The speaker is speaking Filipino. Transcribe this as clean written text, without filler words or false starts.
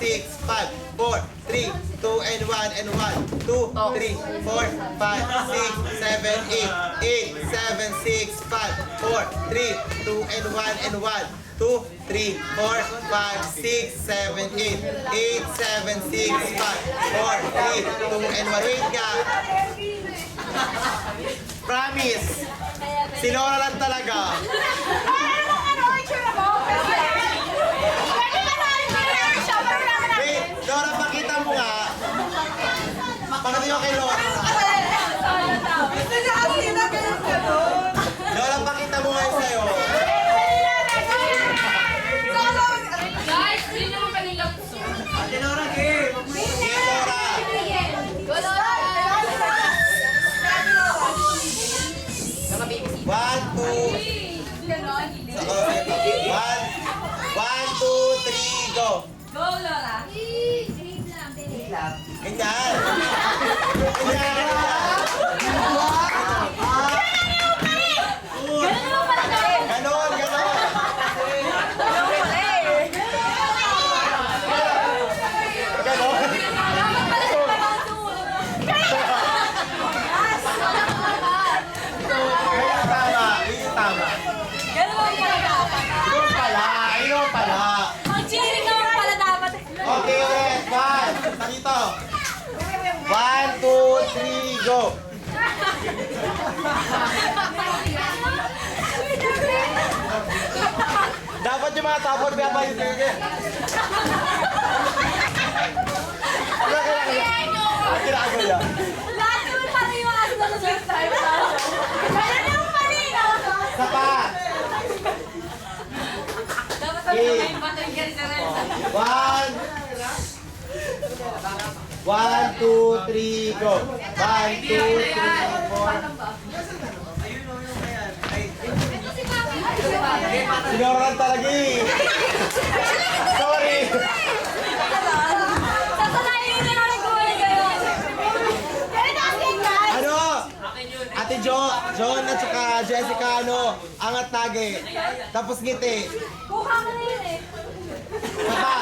6, 5, 4, 3, 2, and 1, and 1, 2, 3, 4, 5, 6, 7, 8, 8, 7, 6, 5, 4, 3, 2, and 1, and 1, 2, 3, 4, 5, 6, 7, 8, 8, 7, 6, 5, 4, 3, 2, and 1. Wait ka. Promise. Si Laura lang talaga. Wait, Laura, pakita mo nga. Pakita nyo kay Laura. Laura, pakita mo nga yung sa'yo. Guys, hindi naman kanilang gusto. Sige, Laura. One, two. One, one, two, three, go. Go, Lola. Ganyan. Ganyan. Ganun naman pala gawin. Ganon, ganon. Ganon. Dapat pala siya parang tumulong. Ganyan tama. Ganyan tama. Ganun naman pala dapat. Ayun pala. Ayun pala. Ang cheering naman pala dapat. Okay, ulit. One. Dito. One, two, three, go. Dapat yung mga tapon kaya pa yung tigil. Ano kinakagal yan? Lahat naman pala yung aso na sa time. Ganun yung palino. Isa pa. Dapat pala may battery ka rin sa Renza. One. One, two, three, go. One, two, three, four. Sinoran talaga eh. Sorry. Sasanayin nyo na nag-uwi kayo. Ano? Ate John at saka Jessica, ano? Angat tage. Tapos ngiti. Kuha ka na yun eh. Papa.